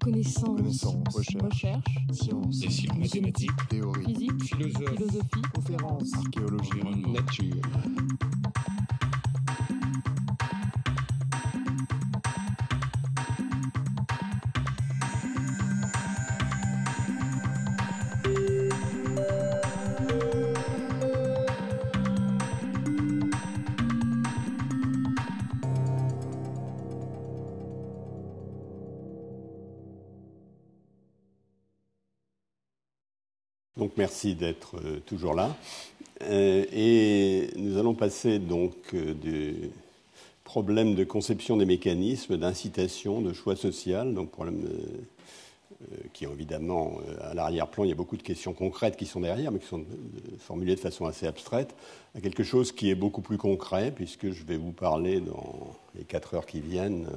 Connaissance, recherche, sciences, mathématiques, théorie, physique, philosophie, conférences, archéologie, nature. Donc merci d'être toujours là. Et nous allons passer donc du problème de conception des mécanismes, d'incitation, de choix social, donc problème qui évidemment à l'arrière-plan, il y a beaucoup de questions concrètes qui sont derrière, mais qui sont formulées de façon assez abstraite, à quelque chose qui est beaucoup plus concret, puisque je vais vous parler dans les 4 heures qui viennent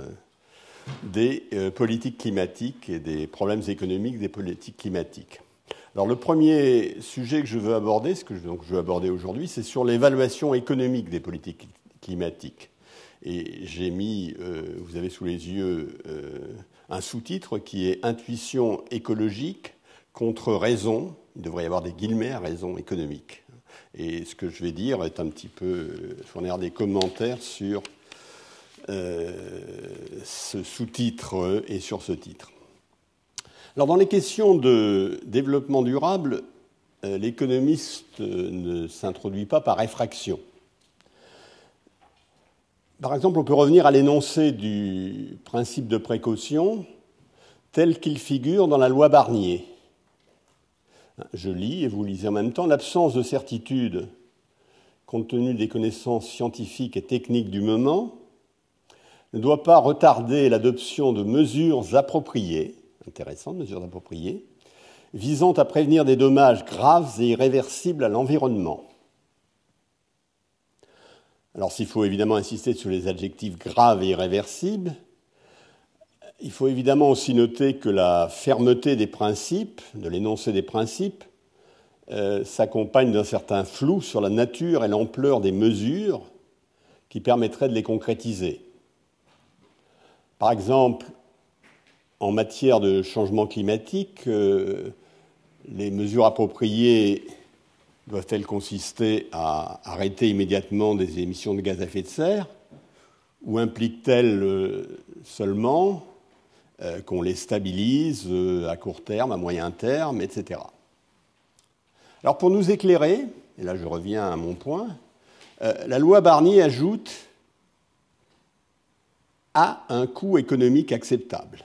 des politiques climatiques et des problèmes économiques des politiques climatiques. Alors le premier sujet que je veux aborder, ce que je veux aborder aujourd'hui, c'est sur l'évaluation économique des politiques climatiques. Et j'ai mis, vous avez sous les yeux, un sous-titre qui est « Intuition écologique contre raison ». Il devrait y avoir des guillemets à raison économique. Et ce que je vais dire est un petit peu fournir des commentaires sur ce sous-titre et sur ce titre. Alors, dans les questions de développement durable, l'économiste ne s'introduit pas par effraction. Par exemple, on peut revenir à l'énoncé du principe de précaution tel qu'il figure dans la loi Barnier. Je lis, et vous lisez en même temps, « L'absence de certitude, compte tenu des connaissances scientifiques et techniques du moment, ne doit pas retarder l'adoption de mesures appropriées, intéressantes, mesures appropriées, visant à prévenir des dommages graves et irréversibles à l'environnement. » Alors, s'il faut évidemment insister sur les adjectifs graves et irréversibles, il faut évidemment aussi noter que la fermeté des principes, de l'énoncé des principes, s'accompagne d'un certain flou sur la nature et l'ampleur des mesures qui permettraient de les concrétiser. Par exemple, en matière de changement climatique, les mesures appropriées doivent-elles consister à arrêter immédiatement des émissions de gaz à effet de serre ou impliquent-elles seulement qu'on les stabilise à court terme, à moyen terme, etc. Alors pour nous éclairer, et là je reviens à mon point, la loi Barnier ajoute à un coût économique acceptable.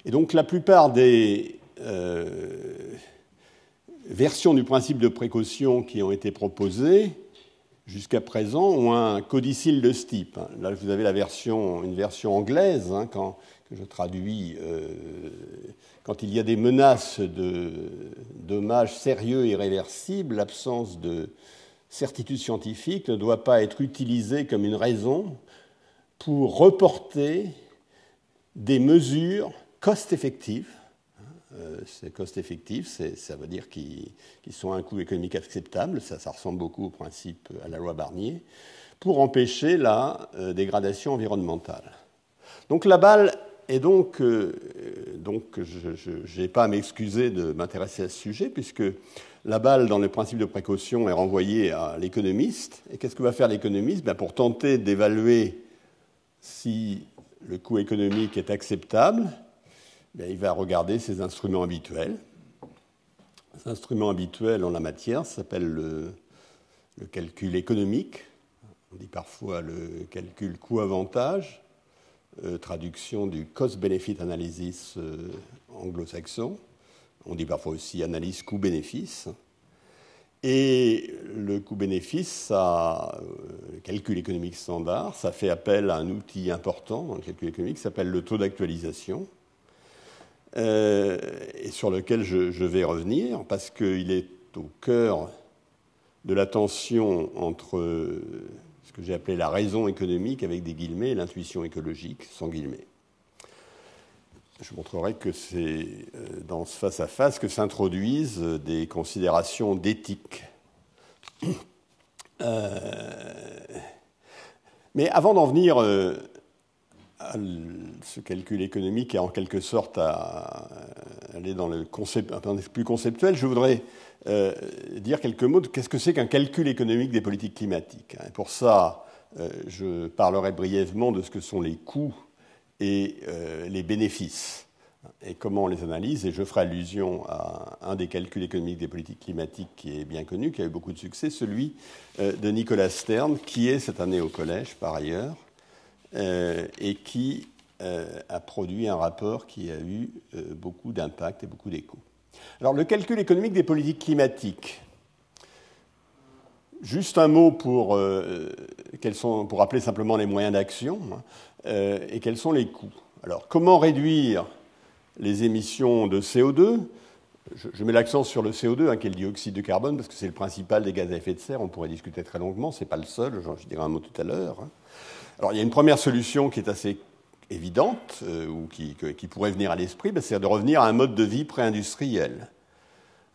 Et donc la plupart des versions du principe de précaution qui ont été proposées jusqu'à présent ont un codicile de ce type. Là, vous avez une version anglaise, que je traduis, quand il y a des menaces de dommages sérieux et irréversibles, l'absence de certitude scientifique ne doit pas être utilisée comme une raison pour reporter des mesures cost-effectives. C'est cost-effectif, ça veut dire qu'ils sont à un coût économique acceptable, ça ressemble beaucoup au principe à la loi Barnier, pour empêcher la dégradation environnementale. Donc la balle est donc je n'ai pas à m'excuser de m'intéresser à ce sujet, puisque la balle dans le principe de précaution est renvoyée à l'économiste. Et qu'est-ce que va faire l'économiste ? Pour tenter d'évaluer si le coût économique est acceptable, il va regarder ses instruments habituels. Les instruments habituels en la matière s'appellent le calcul économique. On dit parfois le calcul coût-avantage, traduction du cost-benefit analysis anglo-saxon. On dit parfois aussi analyse coût-bénéfice. Et le coût-bénéfice, le calcul économique standard, ça fait appel à un outil important dans le calcul économique qui s'appelle le taux d'actualisation, et sur lequel je vais revenir, parce qu'il est au cœur de la tension entre ce que j'ai appelé la raison économique avec des guillemets et l'intuition écologique sans guillemets. Je montrerai que c'est dans ce face-à-face que s'introduisent des considérations d'éthique. Mais avant d'en venir ce calcul économique est en quelque sorte à aller dans le concept un peu plus conceptuel. Je voudrais dire quelques mots de qu'est-ce que c'est qu'un calcul économique des politiques climatiques. Et pour ça, je parlerai brièvement de ce que sont les coûts et les bénéfices et comment on les analyse. Et je ferai allusion à un des calculs économiques des politiques climatiques qui est bien connu, qui a eu beaucoup de succès, celui de Nicolas Stern, qui est cette année au collège par ailleurs, et qui a produit un rapport qui a eu beaucoup d'impact et beaucoup d'écho. Alors, le calcul économique des politiques climatiques. Juste un mot pour rappeler simplement les moyens d'action et quels sont les coûts. Alors, comment réduire les émissions de CO2 ? Je mets l'accent sur le CO2, qui est le dioxyde de carbone, parce que c'est le principal des gaz à effet de serre. On pourrait discuter très longuement, ce n'est pas le seul, je dirai un mot tout à l'heure. Alors, il y a une première solution qui est assez évidente, ou qui pourrait venir à l'esprit, c'est de revenir à un mode de vie pré-industriel.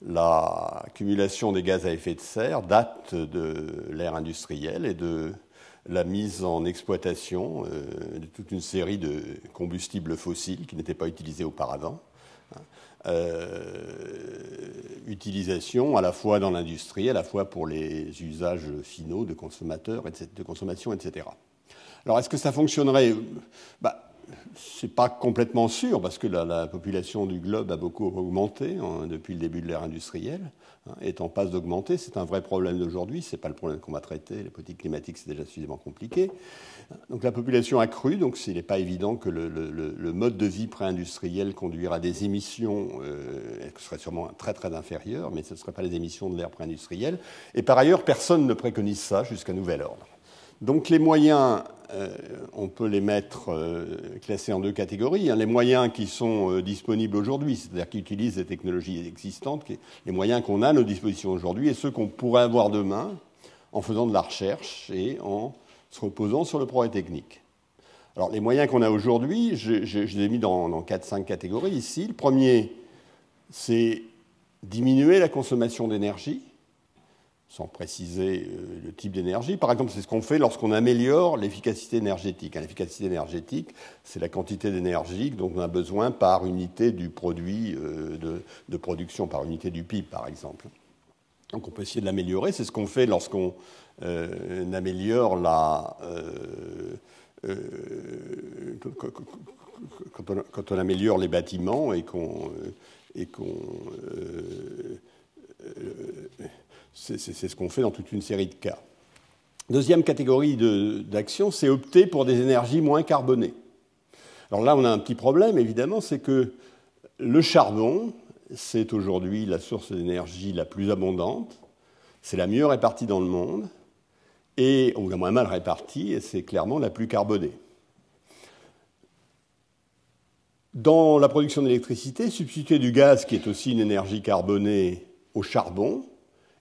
L'accumulation des gaz à effet de serre date de l'ère industrielle et de la mise en exploitation de toute une série de combustibles fossiles qui n'étaient pas utilisés auparavant. Utilisation à la fois dans l'industrie, à la fois pour les usages finaux de consommateurs, de consommation, etc. Alors, est-ce que ça fonctionnerait ? Ce n'est pas complètement sûr, parce que la population du globe a beaucoup augmenté depuis le début de l'ère industrielle, est en passe d'augmenter. C'est un vrai problème d'aujourd'hui, ce n'est pas le problème qu'on va traiter. Les politiques climatiques, c'est déjà suffisamment compliqué. Donc la population a cru, donc il n'est pas évident que le mode de vie pré-industriel conduira à des émissions qui seraient sûrement très très inférieures, mais ce ne seraient pas les émissions de l'ère pré-industrielle. Et par ailleurs, personne ne préconise ça jusqu'à nouvel ordre. Donc les moyens, on peut les mettre classés en deux catégories. Les moyens qui sont disponibles aujourd'hui, c'est-à-dire qui utilisent les technologies existantes, les moyens qu'on a à nos dispositions aujourd'hui, et ceux qu'on pourrait avoir demain en faisant de la recherche et en se reposant sur le progrès technique. Alors les moyens qu'on a aujourd'hui, je les ai mis dans 4-5 catégories ici. Le premier, c'est diminuer la consommation d'énergie, sans préciser le type d'énergie. Par exemple, c'est ce qu'on fait lorsqu'on améliore l'efficacité énergétique. L'efficacité énergétique, c'est la quantité d'énergie dont on a besoin par unité du produit de production, par unité du PIB, par exemple. Donc on peut essayer de l'améliorer. C'est ce qu'on fait lorsqu'on améliore quand on améliore les bâtiments et c'est ce qu'on fait dans toute une série de cas. Deuxième catégorie d'action, c'est opter pour des énergies moins carbonées. Alors là, on a un petit problème, évidemment, c'est que le charbon, c'est aujourd'hui la source d'énergie la plus abondante, c'est la mieux répartie dans le monde, ou la moins mal répartie, et c'est clairement la plus carbonée. Dans la production d'électricité, substituer du gaz, qui est aussi une énergie carbonée, au charbon,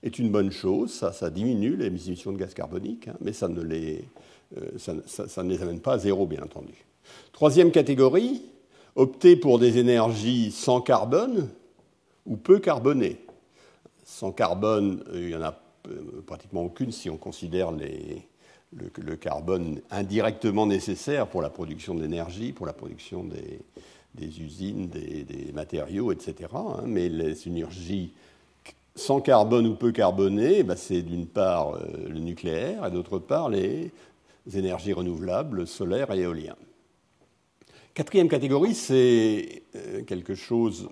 est une bonne chose. Ça diminue les émissions de gaz carbonique, mais ça ne les amène pas à zéro, bien entendu. Troisième catégorie, opter pour des énergies sans carbone ou peu carbonées. Sans carbone, il n'y en a pratiquement aucune si on considère le carbone indirectement nécessaire pour la production de l'énergie, pour la production des usines, des matériaux, etc. Mais les énergies sans carbone ou peu carbonées, c'est d'une part le nucléaire et d'autre part les énergies renouvelables, solaires et éolien. Quatrième catégorie, c'est quelque chose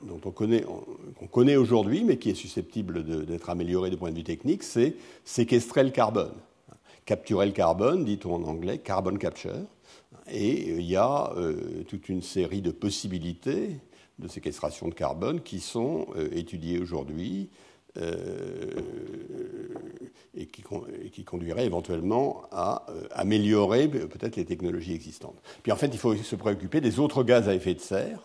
dont qu'on connaît aujourd'hui, mais qui est susceptible d'être amélioré du point de vue technique, c'est séquestrer le carbone. Capturer le carbone, dit-on en anglais, carbon capture. Et il y a toute une série de possibilités de séquestration de carbone qui sont étudiées aujourd'hui et qui conduiraient éventuellement à améliorer peut-être les technologies existantes. Puis en fait, il faut se préoccuper des autres gaz à effet de serre,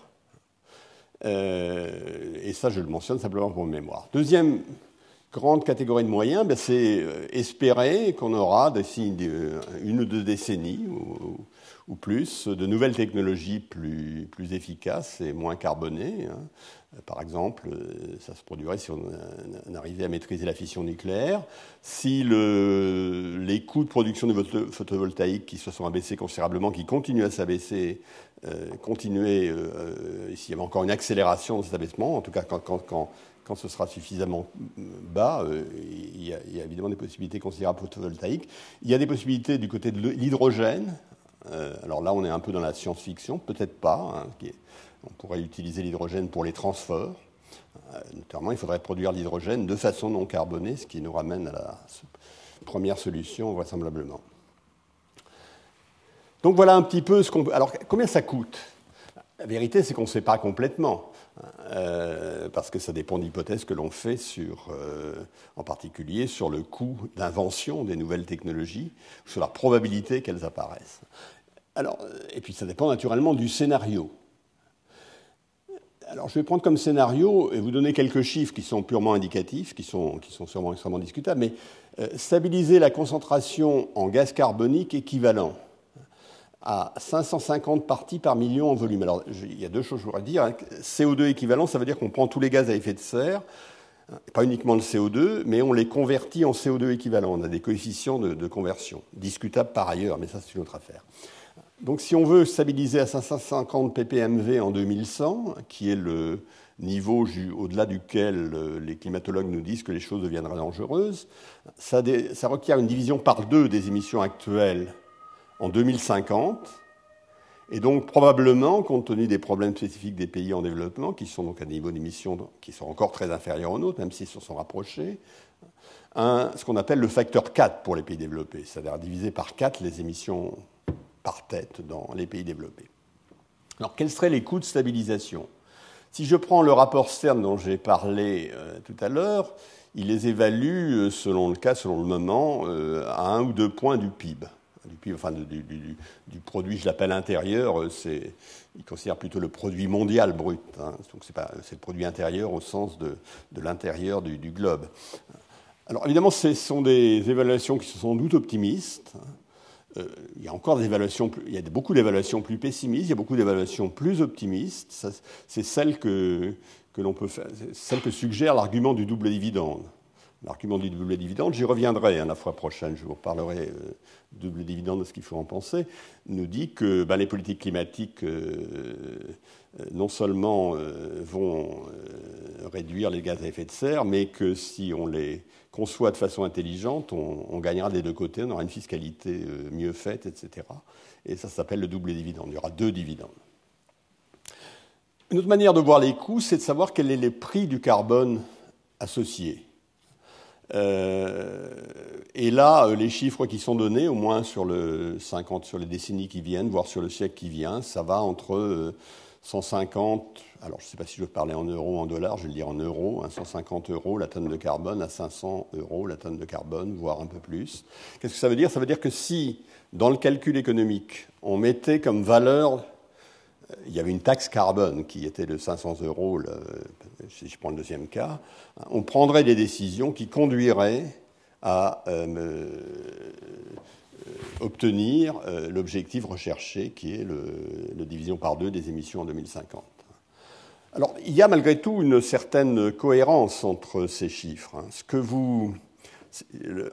et ça, je le mentionne simplement pour mémoire. Deuxième grande catégorie de moyens, c'est espérer qu'on aura d'ici une ou deux décennies ou plus de nouvelles technologies plus efficaces et moins carbonées. Par exemple, ça se produirait si on arrivait à maîtriser la fission nucléaire, si les coûts de production du photovoltaïque qui se sont abaissés considérablement, qui continuent à s'abaisser, s'il y avait encore une accélération de cet abaissement, en tout cas quand ce sera suffisamment bas, il y a évidemment des possibilités considérables photovoltaïques. Il y a des possibilités du côté de l'hydrogène. Alors là, on est un peu dans la science-fiction, peut-être pas. On pourrait utiliser l'hydrogène pour les transports. Notamment, il faudrait produire l'hydrogène de façon non carbonée, ce qui nous ramène à la première solution, vraisemblablement. Donc voilà un petit peu ce qu'on peut... Alors, combien ça coûte ? La vérité, c'est qu'on ne sait pas complètement, parce que ça dépend d'hypothèses que l'on fait en particulier sur le coût d'invention des nouvelles technologies, sur la probabilité qu'elles apparaissent. Alors, et puis ça dépend naturellement du scénario. Alors, je vais prendre comme scénario et vous donner quelques chiffres qui sont purement indicatifs, qui sont sûrement extrêmement discutables, mais stabiliser la concentration en gaz carbonique équivalent à 550 parties par million en volume. Alors, il y a deux choses que je voudrais dire. CO2 équivalent, ça veut dire qu'on prend tous les gaz à effet de serre, pas uniquement le CO2, mais on les convertit en CO2 équivalent. On a des coefficients de conversion, discutables par ailleurs, mais ça, c'est une autre affaire. Donc, si on veut stabiliser à 550 ppmv en 2100, qui est le niveau au-delà duquel les climatologues nous disent que les choses deviendraient dangereuses, ça requiert une division par 2 des émissions actuelles en 2050, et donc probablement, compte tenu des problèmes spécifiques des pays en développement, qui sont donc à des niveaux d'émissions qui sont encore très inférieurs aux nôtres, même s'ils se sont rapprochés, ce qu'on appelle le facteur 4 pour les pays développés, c'est-à-dire diviser par 4 les émissions par tête dans les pays développés. Alors, quels seraient les coûts de stabilisation ? Si je prends le rapport Stern dont j'ai parlé tout à l'heure, il les évalue, selon le cas, selon le moment, à 1 ou 2 points du PIB. Enfin, du produit, je l'appelle intérieur, il considère plutôt le produit mondial brut. Donc c'est le produit intérieur au sens de l'intérieur du globe. Alors évidemment, ce sont des évaluations qui sont sans doute optimistes. Il y a encore beaucoup d'évaluations plus pessimistes, il y a beaucoup d'évaluations plus optimistes. C'est celle que l'on peut faire, celle que suggère l'argument du double dividende. L'argument du double dividende, j'y reviendrai la fois prochaine, je vous reparlerai du double dividende, de ce qu'il faut en penser, nous dit que les politiques climatiques non seulement vont réduire les gaz à effet de serre, mais que si on les conçoit de façon intelligente, on gagnera des deux côtés, on aura une fiscalité mieux faite, etc. Et ça s'appelle le double dividende, il y aura 2 dividendes. Une autre manière de voir les coûts, c'est de savoir quel est le prix du carbone associé. Et là, les chiffres qui sont donnés, au moins sur les décennies qui viennent, voire sur le siècle qui vient, ça va entre 150, alors je ne sais pas si je veux parler en euros ou en dollars, je vais le dire en euros, 150 € la tonne de carbone à 500 € la tonne de carbone, voire un peu plus. Qu'est-ce que ça veut dire ? Ça veut dire que si, dans le calcul économique, on mettait comme valeur, il y avait une taxe carbone qui était de 500 €, si je prends le deuxième cas, on prendrait des décisions qui conduiraient à obtenir l'objectif recherché, qui est la division par 2 des émissions en 2050. Alors, il y a malgré tout une certaine cohérence entre ces chiffres.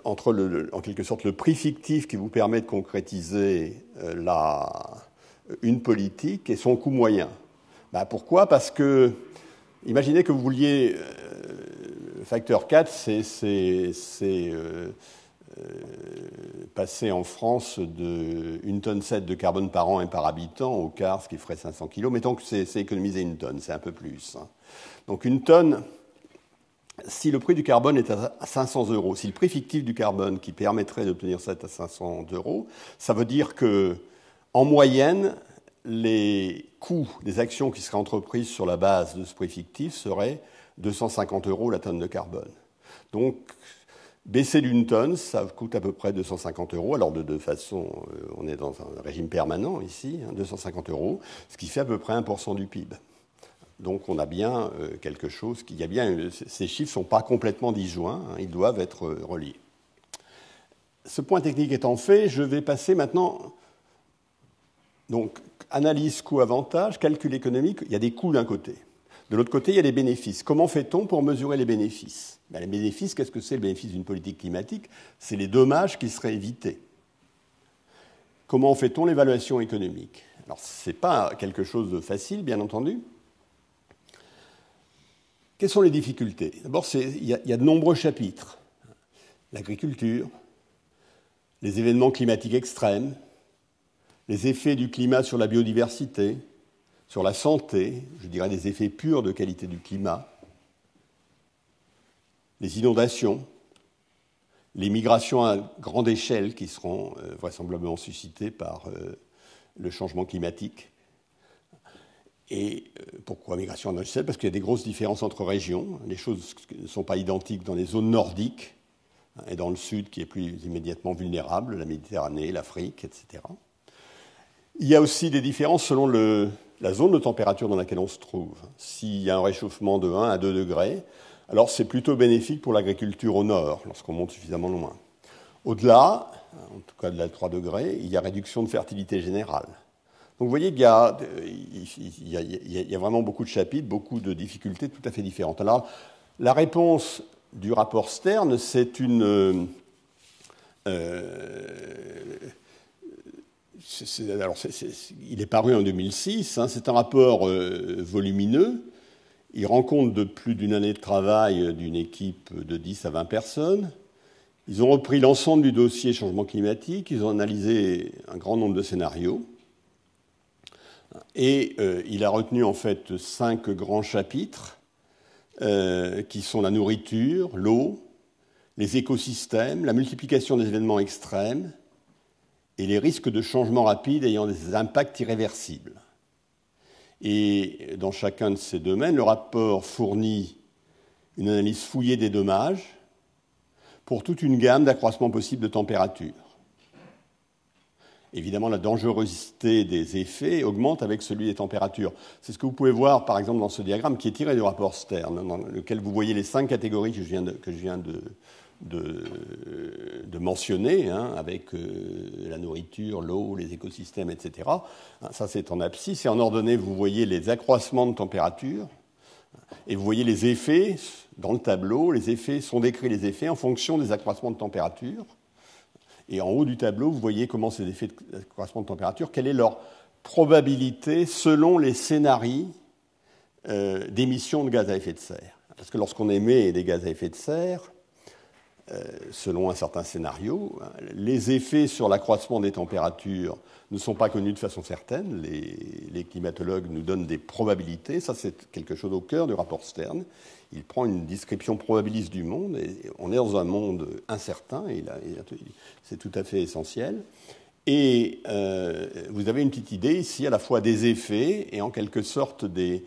Entre en quelque sorte le prix fictif qui vous permet de concrétiser une politique et son coût moyen. Pourquoi ? Parce que, imaginez que vous vouliez, le facteur 4, c'est passer en France de 1,7 tonne de carbone par an et par habitant au quart, ce qui ferait 500 kg. Mettons que c'est économiser 1 tonne, c'est un peu plus. Donc 1 tonne, si le prix du carbone est à 500 €, si le prix fictif du carbone qui permettrait d'obtenir ça est à 500 €, ça veut dire que en moyenne, les coûts des actions qui seraient entreprises sur la base de ce prix fictif seraient 250 € la tonne de carbone. Donc, baisser d'1 tonne, ça coûte à peu près 250 €. Alors, de toute façon, on est dans un régime permanent ici, 250 €, ce qui fait à peu près 1% du PIB. Donc on a bien quelque chose, ces chiffres ne sont pas complètement disjoints, hein, ils doivent être reliés. Ce point technique étant fait, je vais passer maintenant, donc analyse coût-avantage, calcul économique, il y a des coûts d'un côté. De l'autre côté, il y a des bénéfices. Comment fait-on pour mesurer les bénéfices ? Les bénéfices, qu'est-ce que c'est le bénéfice d'une politique climatique ? C'est les dommages qui seraient évités. Comment fait-on l'évaluation économique ? Alors, ce n'est pas quelque chose de facile, bien entendu. Quelles sont les difficultés ? D'abord, il y a de nombreux chapitres. L'agriculture, les événements climatiques extrêmes, les effets du climat sur la biodiversité, sur la santé, je dirais des effets purs de qualité du climat, les inondations, les migrations à grande échelle qui seront vraisemblablement suscitées par le changement climatique. Et pourquoi migration à grande échelle ? Parce qu'il y a des grosses différences entre régions. Les choses ne sont pas identiques dans les zones nordiques et dans le sud qui est plus immédiatement vulnérable, la Méditerranée, l'Afrique, etc. Il y a aussi des différences selon la zone de température dans laquelle on se trouve. S'il y a un réchauffement de 1 à 2 degrés, alors c'est plutôt bénéfique pour l'agriculture au nord, lorsqu'on monte suffisamment loin. Au-delà, en tout cas de 3 degrés, il y a réduction de fertilité générale. Donc vous voyez qu'il y a vraiment beaucoup de chapitres, beaucoup de difficultés tout à fait différentes. Alors, la réponse du rapport Stern, c'est une... il est paru en 2006, hein, c'est un rapport volumineux. Il rend compte de plus d'une année de travail d'une équipe de 10 à 20 personnes. Ils ont repris l'ensemble du dossier changement climatique, ils ont analysé un grand nombre de scénarios. Et il a retenu en fait 5 grands chapitres qui sont la nourriture, l'eau, les écosystèmes, la multiplication des événements extrêmes et les risques de changement rapide ayant des impacts irréversibles. Et dans chacun de ces domaines, le rapport fournit une analyse fouillée des dommages pour toute une gamme d'accroissements possibles de température. Évidemment, la dangerosité des effets augmente avec celui des températures. C'est ce que vous pouvez voir, par exemple, dans ce diagramme qui est tiré du rapport Stern, dans lequel vous voyez les 5 catégories que je viens de mentionner, hein, avec la nourriture, l'eau, les écosystèmes, etc. Ça, c'est en abscisse. Et en ordonnée, vous voyez les accroissements de température. Et vous voyez les effets dans le tableau. Les effets sont décrits, les effets, en fonction des accroissements de température. Et en haut du tableau, vous voyez comment ces effets d'accroissement de température, quelle est leur probabilité selon les scénarios d'émissions de gaz à effet de serre. Parce que lorsqu'on émet des gaz à effet de serre, selon un certain scénario, les effets sur l'accroissement des températures ne sont pas connus de façon certaine. Les climatologues nous donnent des probabilités. Ça, c'est quelque chose au cœur du rapport Stern. Il prend une description probabiliste du monde. Et on est dans un monde incertain, et c'est tout à fait essentiel. Et vous avez une petite idée ici à la fois des effets et en quelque sorte des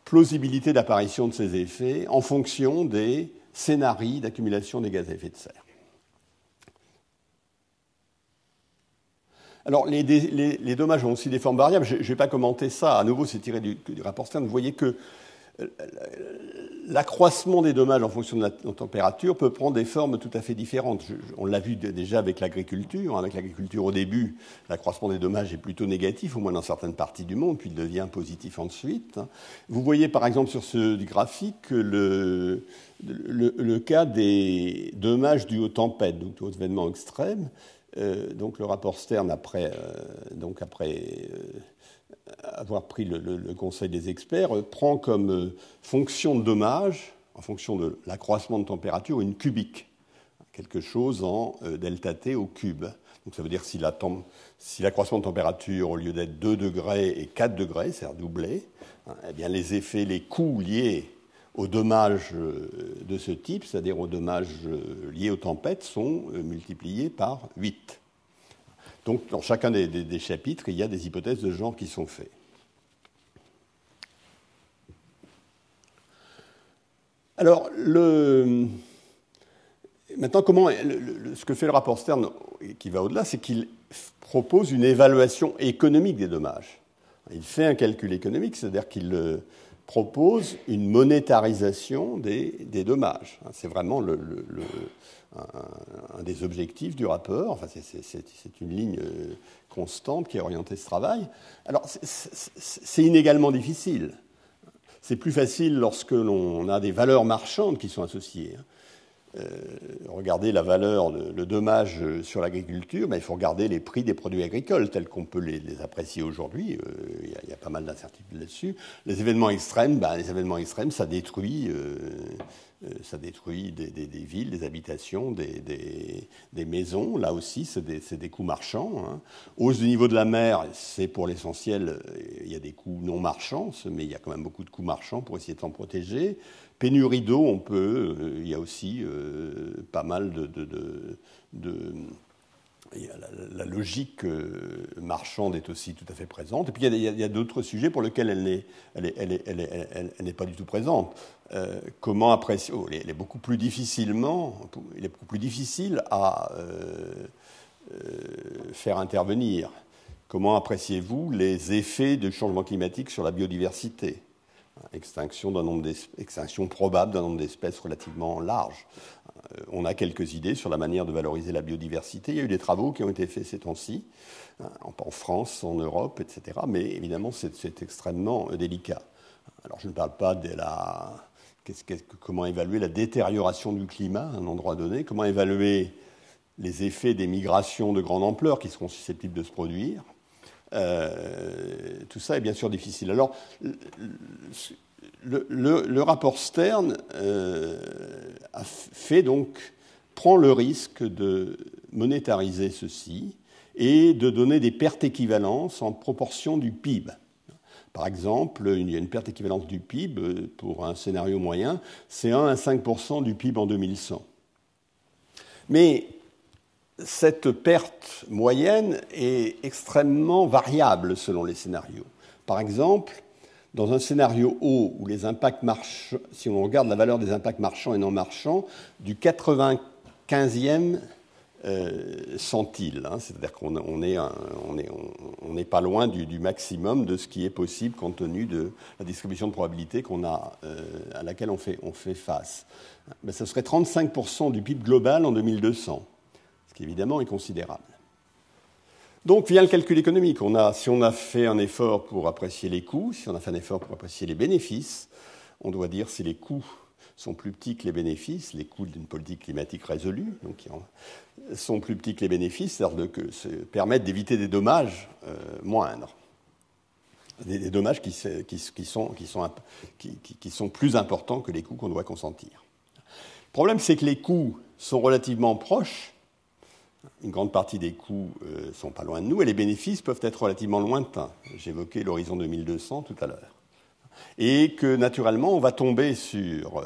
plausibilités d'apparition de ces effets en fonction des scénarios d'accumulation des gaz à effet de serre. Alors, les dommages ont aussi des formes variables. Je ne vais pas commenter ça. À nouveau, c'est tiré du rapport Stern. Vous voyez que l'accroissement des dommages en fonction de la température peut prendre des formes tout à fait différentes. On l'a vu déjà avec l'agriculture. Avec l'agriculture, au début, l'accroissement des dommages est plutôt négatif, au moins dans certaines parties du monde, puis il devient positif ensuite. Vous voyez, par exemple, sur ce graphique, le cas des dommages dus aux tempêtes, donc aux événements extrêmes. Donc le rapport Stern, après avoir pris le conseil des experts, prend comme fonction de dommage, en fonction de l'accroissement de température, une cubique, quelque chose en delta T au cube. Donc ça veut dire si l'accroissement de température, au lieu d'être 2 degrés et 4 degrés, c'est-à-dire doublé, eh bien les effets, les coûts liés aux dommages de ce type, c'est-à-dire aux dommages liés aux tempêtes, sont multipliés par 8. Donc, dans chacun des chapitres, il y a des hypothèses de genre qui sont faites. Alors, maintenant, ce que fait le rapport Stern, qui va au-delà, c'est qu'il propose une évaluation économique des dommages. Il fait un calcul économique, c'est-à-dire qu'il propose une monétarisation des dommages. C'est vraiment un des objectifs du rapport. Enfin, c'est une ligne constante qui a orienté ce travail. Alors, c'est inégalement difficile. C'est plus facile lorsque l'on a des valeurs marchandes qui sont associées. Regardez la valeur, le dommage sur l'agriculture, il faut regarder les prix des produits agricoles tels qu'on peut les apprécier aujourd'hui. Il y a pas mal d'incertitudes là-dessus. Les événements extrêmes, ça détruit des villes, des habitations, des maisons. Là aussi, c'est des coûts marchands. Hausse du niveau de la mer, c'est pour l'essentiel, il y a des coûts non marchands, mais il y a quand même beaucoup de coûts marchands pour essayer de s'en protéger. Pénurie d'eau, il y a aussi pas mal la logique marchande est aussi tout à fait présente. Et puis il y a d'autres sujets pour lesquels elle n'est pas du tout présente. Comment apprécier il est beaucoup plus difficile à faire intervenir. Comment appréciez-vous les effets du changement climatique sur la biodiversité ? Extinction probable d'un nombre d'espèces relativement large. On a quelques idées sur la manière de valoriser la biodiversité. Il y a eu des travaux qui ont été faits ces temps-ci, en France, en Europe, etc. Mais évidemment, c'est extrêmement délicat. Alors, je ne parle pas de comment évaluer la détérioration du climat à un endroit donné, comment évaluer les effets des migrations de grande ampleur qui seront susceptibles de se produire. Tout ça est bien sûr difficile. Alors, le rapport Stern prend le risque de monétariser ceci et de donner des pertes équivalences en proportion du PIB. Par exemple, il y a une perte équivalence du PIB pour un scénario moyen, c'est 1 à 5% du PIB en 2100. Mais cette perte moyenne est extrêmement variable selon les scénarios. Par exemple, dans un scénario haut où les impacts marchands, si on regarde la valeur des impacts marchands et non marchands, du 95e centile, c'est-à-dire qu'on n'est pas loin du maximum de ce qui est possible compte tenu de la distribution de probabilité à laquelle on fait face. Ce serait 35% du PIB global en 2200. Qui évidemment est considérable. Donc vient le calcul économique. Si on a fait un effort pour apprécier les coûts, si on a fait un effort pour apprécier les bénéfices, on doit dire si les coûts sont plus petits que les bénéfices, les coûts d'une politique climatique résolue, donc qui sont plus petits que les bénéfices, c'est-à-dire que permettent d'éviter des dommages moindres, des dommages qui sont plus importants que les coûts qu'on doit consentir. Le problème, c'est que les coûts sont relativement proches. Une grande partie des coûts ne sont pas loin de nous et les bénéfices peuvent être relativement lointains. J'évoquais l'horizon 2200 tout à l'heure. Et que, naturellement, on va tomber sur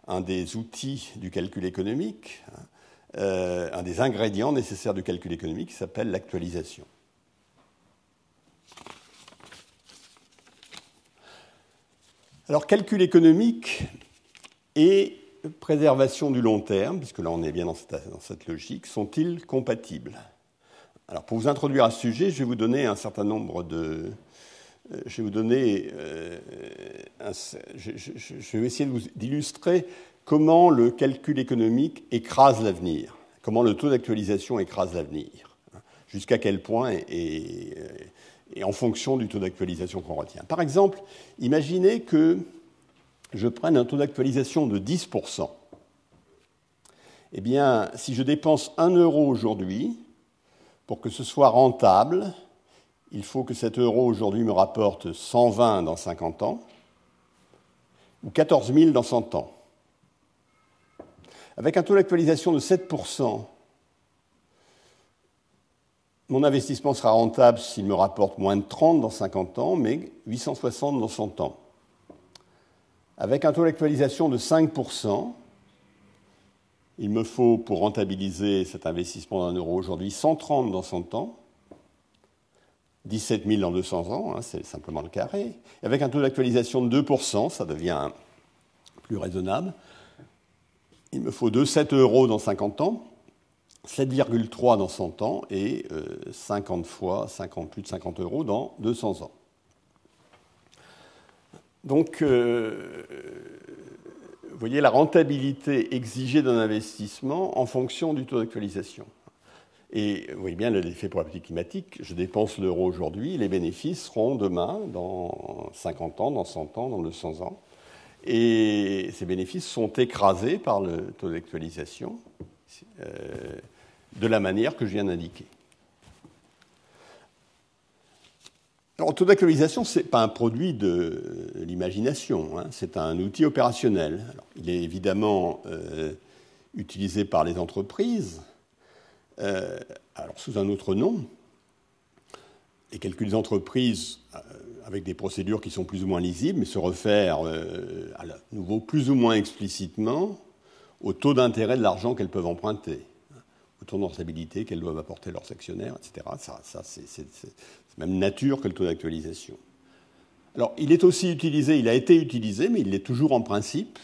un des outils du calcul économique, un des ingrédients nécessaires du calcul économique qui s'appelle l'actualisation. Alors, calcul économique et préservation du long terme, puisque là on est bien dans cette logique, sont-ils compatibles ? Alors pour vous introduire à ce sujet, je vais vous donner un certain nombre de... Je vais essayer d'illustrer comment le calcul économique écrase l'avenir, comment le taux d'actualisation écrase l'avenir, jusqu'à quel point et en fonction du taux d'actualisation qu'on retient. Par exemple, imaginez que je prenne un taux d'actualisation de 10%. Eh bien, si je dépense 1 euro aujourd'hui, pour que ce soit rentable, il faut que cet euro aujourd'hui me rapporte 120 dans 50 ans, ou 14 000 dans 100 ans. Avec un taux d'actualisation de 7%, mon investissement sera rentable s'il me rapporte moins de 30 dans 50 ans, mais 860 dans 100 ans. Avec un taux d'actualisation de 5%, il me faut, pour rentabiliser cet investissement d'1 euro aujourd'hui, 130 dans 100 ans, 17 000 dans 200 ans, c'est simplement le carré. Et avec un taux d'actualisation de 2%, ça devient plus raisonnable, il me faut 7 euros dans 50 ans, 7,3 dans 100 ans et 50 fois plus de 50 euros dans 200 ans. Donc, vous voyez la rentabilité exigée d'un investissement en fonction du taux d'actualisation. Et vous voyez bien l'effet pour la politique climatique. Je dépense l'euro aujourd'hui, les bénéfices seront demain, dans 50 ans, dans 100 ans, dans 200 ans. Et ces bénéfices sont écrasés par le taux d'actualisation de la manière que je viens d'indiquer. Alors, le taux d'actualisation, ce n'est pas un produit de l'imagination, hein, c'est un outil opérationnel. Alors, il est évidemment utilisé par les entreprises, alors sous un autre nom, et quelques entreprises avec des procédures qui sont plus ou moins lisibles, mais se réfèrent à nouveau plus ou moins explicitement au taux d'intérêt de l'argent qu'elles peuvent emprunter, au taux de rentabilité qu'elles doivent apporter leurs actionnaires, etc. Ça c'est même nature que le taux d'actualisation. Alors, il est aussi utilisé, il a été utilisé, mais il l'est toujours en principe,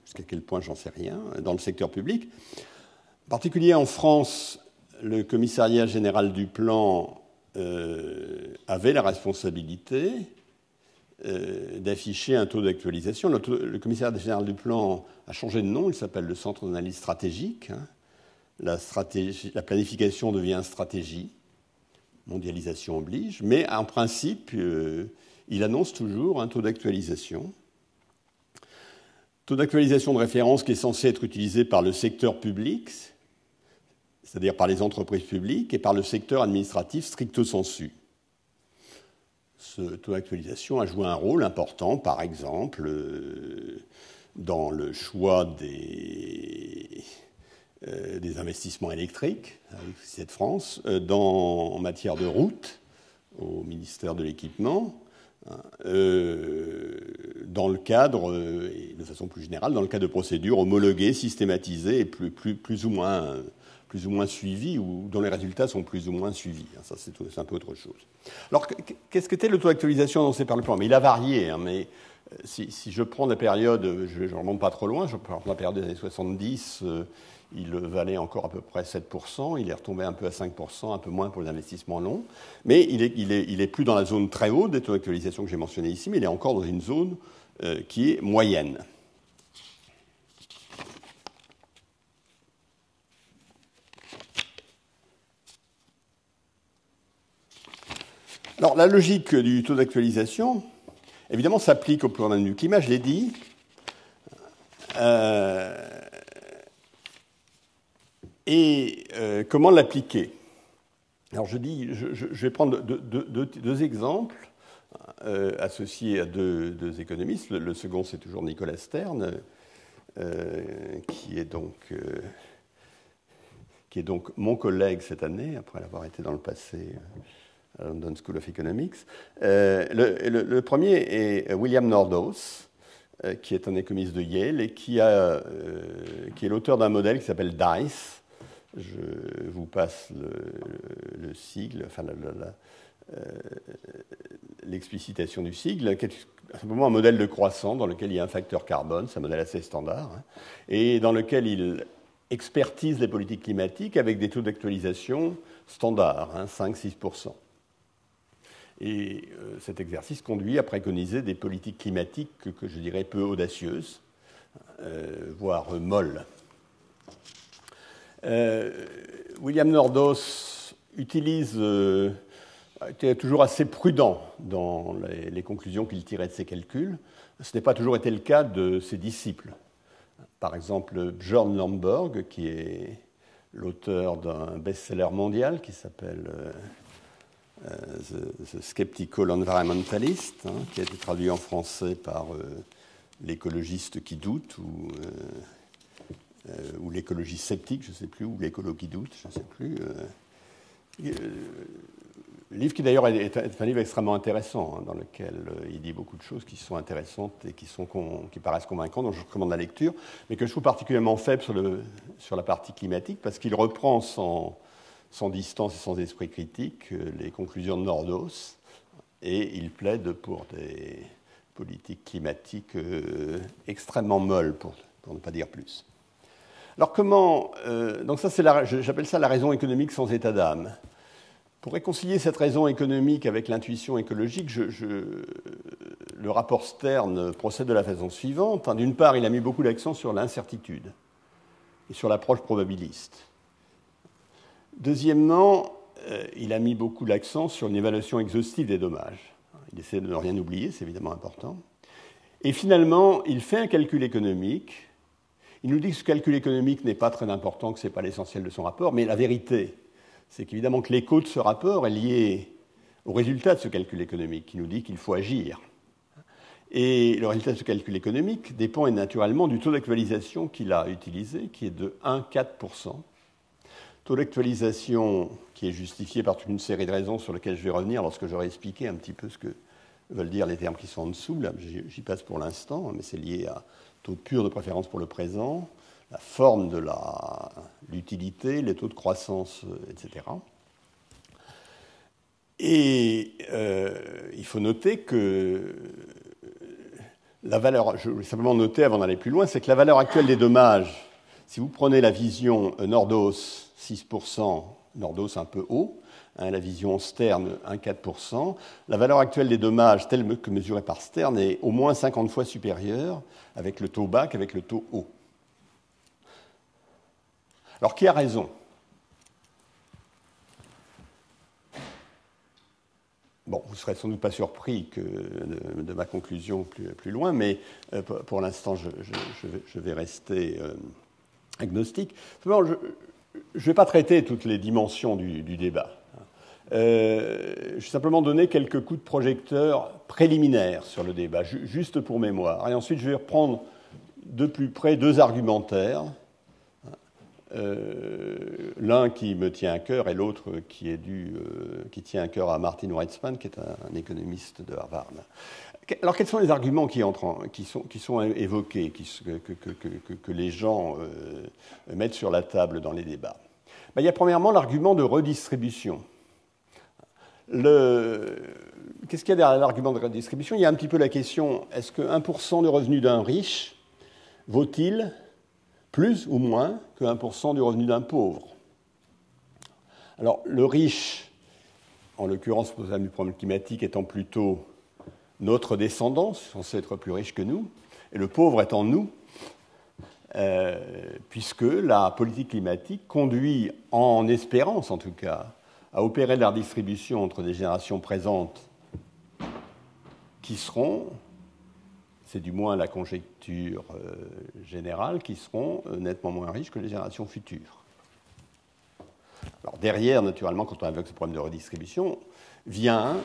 jusqu'à quel point j'en sais rien, dans le secteur public. En particulier en France, le commissariat général du plan avait la responsabilité d'afficher un taux d'actualisation. Le commissariat général du plan a changé de nom, il s'appelle le Centre d'analyse stratégique. Hein. La planification devient stratégie, mondialisation oblige, mais en principe, il annonce toujours un taux d'actualisation. Taux d'actualisation de référence qui est censé être utilisé par le secteur public, c'est-à-dire par les entreprises publiques, et par le secteur administratif stricto sensu. Ce taux d'actualisation a joué un rôle important, par exemple, dans le choix des investissements électriques, avec cette France, en matière de routes, au ministère de l'Équipement, dans le cadre, et de façon plus générale, dans le cadre de procédures homologuées, systématisées et plus ou moins suivies, ou dont les résultats sont plus ou moins suivis. Ça, c'est un peu autre chose. Alors, qu'est-ce qu'était le taux d'actualisation annoncé par le plan? Mais il a varié, hein, mais si je prends la période, je ne remonte pas trop loin, je prends la période des années 70, il valait encore à peu près 7%, il est retombé un peu à 5%, un peu moins pour les investissements longs, mais il est plus dans la zone très haute des taux d'actualisation que j'ai mentionnée ici, mais il est encore dans une zone qui est moyenne. Alors, la logique du taux d'actualisation, évidemment, s'applique au problème du climat, je l'ai dit. Comment l'appliquer? Alors, je vais prendre deux exemples associés à deux économistes. Le second, c'est toujours Nicolas Stern, qui est donc mon collègue cette année, après l'avoir été dans le passé à London School of Economics. Le premier est William Nordhaus, qui est un économiste de Yale et qui est l'auteur d'un modèle qui s'appelle DICE. Je vous passe le sigle, enfin l'explicitation du sigle, qui est simplement un modèle de croissance dans lequel il y a un facteur carbone, c'est un modèle assez standard, hein, et dans lequel il expertise les politiques climatiques avec des taux d'actualisation standards, hein, 5-6%. Et cet exercice conduit à préconiser des politiques climatiques que je dirais peu audacieuses, voire molles. William Nordhaus était toujours assez prudent dans les conclusions qu'il tirait de ses calculs. Ce n'est pas toujours été le cas de ses disciples. Par exemple, Björn Lomborg, qui est l'auteur d'un best-seller mondial qui s'appelle The Skeptical Environmentalist, hein, qui a été traduit en français par l'écologiste qui doute ou l'écologie sceptique, je ne sais plus, ou l'écolo qui doute, je ne sais plus. Livre qui d'ailleurs est un livre extrêmement intéressant, hein, dans lequel il dit beaucoup de choses qui sont intéressantes et qui paraissent convaincantes, dont je recommande la lecture, mais que je trouve particulièrement faible sur la partie climatique, parce qu'il reprend sans distance et sans esprit critique les conclusions de Nordhaus, et il plaide pour des politiques climatiques extrêmement molles, pour ne pas dire plus. Alors comment... donc ça, j'appelle ça la raison économique sans état d'âme. Pour réconcilier cette raison économique avec l'intuition écologique, le rapport Stern procède de la façon suivante. D'une part, il a mis beaucoup d'accent sur l'incertitude et sur l'approche probabiliste. Deuxièmement, il a mis beaucoup d'accent sur une évaluation exhaustive des dommages. Il essaie de ne rien oublier, c'est évidemment important. Et finalement, il fait un calcul économique. Il nous dit que ce calcul économique n'est pas très important, que ce n'est pas l'essentiel de son rapport, mais la vérité, c'est qu'évidemment que l'écho de ce rapport est lié au résultat de ce calcul économique, qui nous dit qu'il faut agir. Et le résultat de ce calcul économique dépend naturellement du taux d'actualisation qu'il a utilisé, qui est de 1,4%. Taux d'actualisation qui est justifié par toute une série de raisons sur lesquelles je vais revenir lorsque j'aurai expliqué un petit peu ce que veulent dire les termes qui sont en dessous. Là, j'y passe pour l'instant, mais c'est lié à taux pur de préférence pour le présent, la forme de l'utilité, les taux de croissance, etc. Et il faut noter que la valeur, je vais simplement noter avant d'aller plus loin, c'est que la valeur actuelle des dommages, si vous prenez la vision Nordos, 6%, Nordos un peu haut, la vision Stern, 1,4%, la valeur actuelle des dommages, telle que mesurée par Stern, est au moins 50 fois supérieure avec le taux bas qu'avec le taux haut. Alors, qui a raison ? Bon, vous ne serez sans doute pas surpris de ma conclusion plus loin, mais pour l'instant, je vais rester agnostique. Simplement, je ne vais pas traiter toutes les dimensions du débat. Je vais simplement donner quelques coups de projecteur préliminaires sur le débat, juste pour mémoire. Et ensuite, je vais reprendre de plus près deux argumentaires. L'un qui me tient à cœur et l'autre qui tient à cœur à Martin Weitzman, qui est un économiste de Harvard. Alors, quels sont les arguments qui sont évoqués, que les gens mettent sur la table dans les débats ? Il y a premièrement l'argument de redistribution. Qu'est-ce qu'il y a derrière l'argument de redistribution ? Il y a un petit peu la question, est-ce que 1% du revenu d'un riche vaut-il plus ou moins que 1% du revenu d'un pauvre? Alors, le riche, en l'occurrence, pour le problème climatique, étant plutôt notre descendant, censé être plus riche que nous, et le pauvre étant nous, puisque la politique climatique conduit, en espérance en tout cas, à opérer de la redistribution entre des générations présentes qui seront, c'est du moins la conjecture générale, qui seront nettement moins riches que les générations futures. Alors derrière, naturellement, quand on évoque ce problème de redistribution,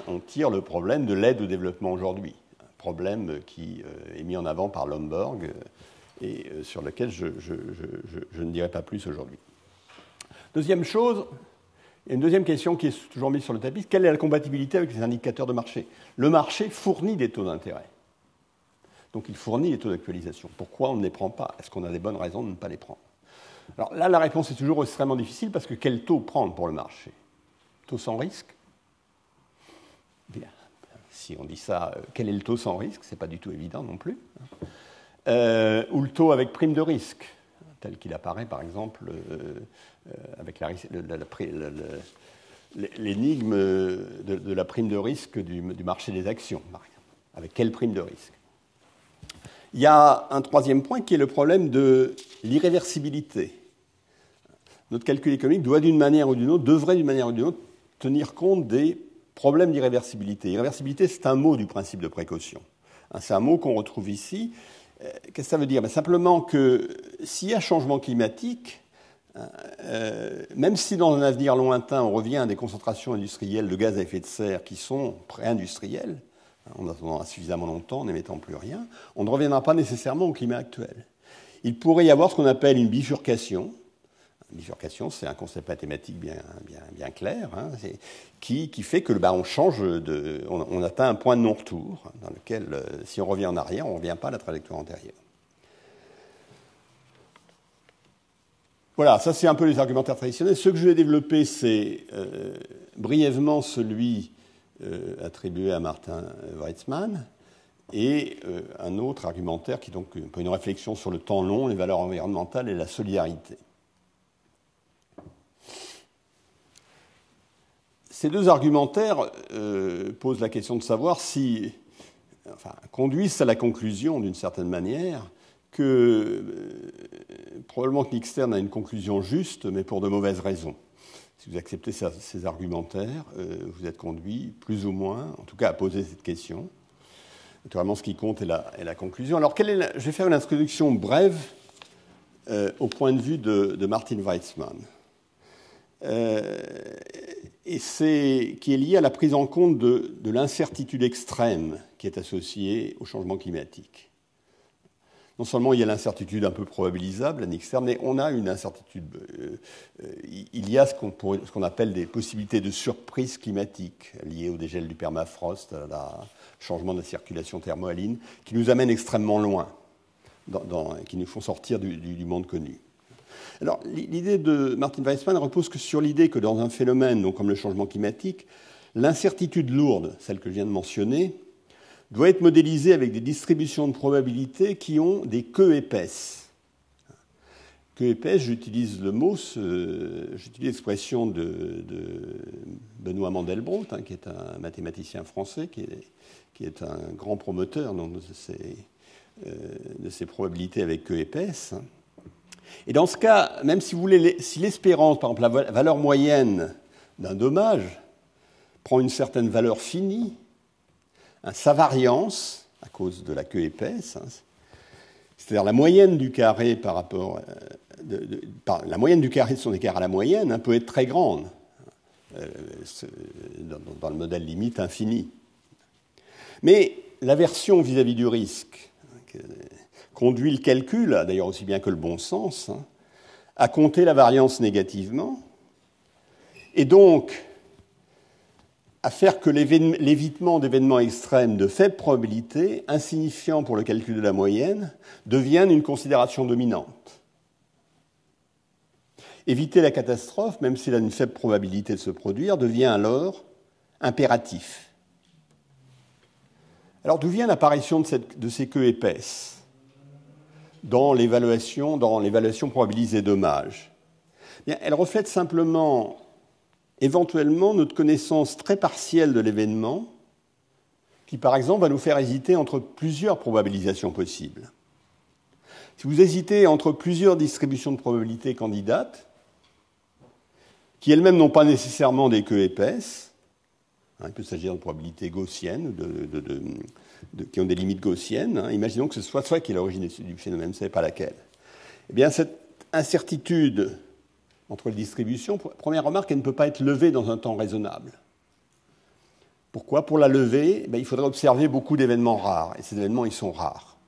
on tire le problème de l'aide au développement aujourd'hui, un problème qui est mis en avant par Lomborg et sur lequel je ne dirai pas plus aujourd'hui. Deuxième chose, il y a une deuxième question qui est toujours mise sur le tapis, quelle est la compatibilité avec les indicateurs de marché ? Le marché fournit des taux d'intérêt. Donc il fournit les taux d'actualisation. Pourquoi on ne les prend pas ? Est-ce qu'on a des bonnes raisons de ne pas les prendre ? Alors là, la réponse est toujours extrêmement difficile parce que quel taux prendre pour le marché ? Taux sans risque ? Bien, si on dit ça, quel est le taux sans risque ? Ce n'est pas du tout évident non plus. Ou le taux avec prime de risque, tel qu'il apparaît par exemple avec l'énigme de la prime de risque du marché des actions, par exemple. Avec quelle prime de risque ? Il y a un troisième point qui est le problème de l'irréversibilité. Notre calcul économique devrait d'une manière ou d'une autre tenir compte des problèmes d'irréversibilité. Irréversibilité, c'est un mot du principe de précaution. C'est un mot qu'on retrouve ici. Qu'est-ce que ça veut dire ? Simplement que s'il y a changement climatique, même si dans un avenir lointain, on revient à des concentrations industrielles de gaz à effet de serre qui sont pré-industrielles, en attendant suffisamment longtemps, en n'émettant plus rien, on ne reviendra pas nécessairement au climat actuel. Il pourrait y avoir ce qu'on appelle une bifurcation. Une bifurcation, c'est un concept mathématique bien clair, qui fait que on atteint un point de non-retour, dans lequel, si on revient en arrière, on ne revient pas à la trajectoire antérieure. Voilà, ça c'est un peu les argumentaires traditionnels. Ce que je vais développer, c'est brièvement celui attribué à Martin Weitzman, et un autre argumentaire qui est donc une réflexion sur le temps long, les valeurs environnementales et la solidarité. Ces deux argumentaires posent la question de savoir si conduisent à la conclusion, d'une certaine manière, que probablement que Nixtern a une conclusion juste, mais pour de mauvaises raisons. Si vous acceptez ces argumentaires, vous êtes conduit, plus ou moins, en tout cas, à poser cette question. Naturellement, ce qui compte est la conclusion. Alors, je vais faire une introduction brève au point de vue de Martin Weitzman, et qui est lié à la prise en compte de l'incertitude extrême qui est associée au changement climatique. Non seulement il y a l'incertitude un peu probabilisable, la Nixtern, mais on a une incertitude. Il y a ce qu'on appelle des possibilités de surprise climatique liées au dégel du permafrost, au changement de la circulation thermohaline, qui nous amènent extrêmement loin, qui nous font sortir du monde connu. Alors, l'idée de Martin Weitzman repose sur l'idée que dans un phénomène donc, comme le changement climatique, l'incertitude lourde, celle que je viens de mentionner, doit être modélisée avec des distributions de probabilités qui ont des queues épaisses. Queues épaisses, j'utilise l'expression de Benoît Mandelbrot, qui est un mathématicien français, qui est un grand promoteur donc, de ces probabilités avec queues épaisses. Et dans ce cas, même si vous voulez, si l'espérance, par exemple la valeur moyenne d'un dommage, prend une certaine valeur finie, sa variance, à cause de la queue épaisse, c'est-à-dire la moyenne du carré par rapport, la moyenne du carré de son écart à la moyenne peut être très grande, dans le modèle limite infini. Mais l'aversion vis-à-vis du risque conduit le calcul, d'ailleurs aussi bien que le bon sens, à compter la variance négativement, et donc à faire que l'évitement d'événements extrêmes de faible probabilité, insignifiants pour le calcul de la moyenne, devienne une considération dominante. Éviter la catastrophe, même s'il a une faible probabilité de se produire, devient alors impératif. Alors d'où vient l'apparition de ces queues épaisses dans l'évaluation probabilisée des dommages? Bien, elle reflète simplement éventuellement notre connaissance très partielle de l'événement, qui par exemple va nous faire hésiter entre plusieurs probabilisations possibles. Si vous hésitez entre plusieurs distributions de probabilités candidates, qui elles-mêmes n'ont pas nécessairement des queues épaisses, il peut s'agir de probabilités gaussiennes, qui ont des limites gaussiennes, imaginons que ce soit ça qui est l'origine du phénomène, vous ne savez pas laquelle. Eh bien, cette incertitude entre les distributions, première remarque, elle ne peut pas être levée dans un temps raisonnable. Pourquoi ? Pour la lever, il faudrait observer beaucoup d'événements rares, et ces événements, ils sont rares.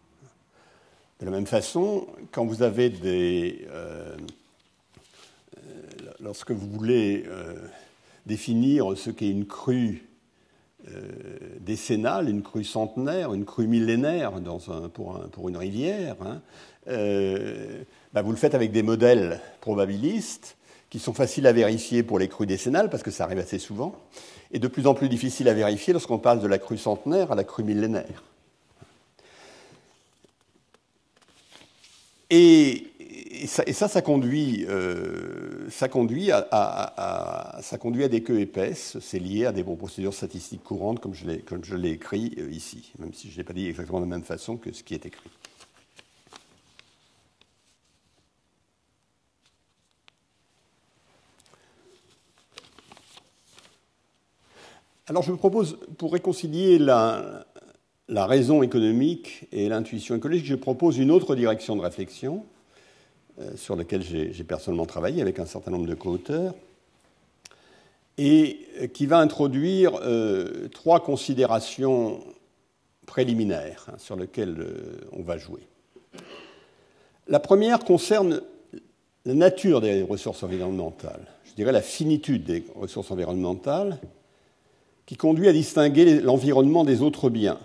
De la même façon, quand vous avez lorsque vous voulez définir ce qu'est une crue décennale, une crue centenaire, une crue millénaire pour une rivière, vous le faites avec des modèles probabilistes qui sont faciles à vérifier pour les crues décennales, parce que ça arrive assez souvent, et de plus en plus difficiles à vérifier lorsqu'on passe de la crue centenaire à la crue millénaire. Et ça conduit à des queues épaisses. C'est lié à des procédures statistiques courantes, comme je l'ai écrit ici, même si je ne l'ai pas dit exactement de la même façon que ce qui est écrit. Alors je me propose, pour réconcilier la raison économique et l'intuition écologique, je propose une autre direction de réflexion sur laquelle j'ai personnellement travaillé avec un certain nombre de co-auteurs et qui va introduire trois considérations préliminaires sur lesquelles on va jouer. La première concerne la nature des ressources environnementales, je dirais la finitude des ressources environnementales, qui conduit à distinguer l'environnement des autres biens.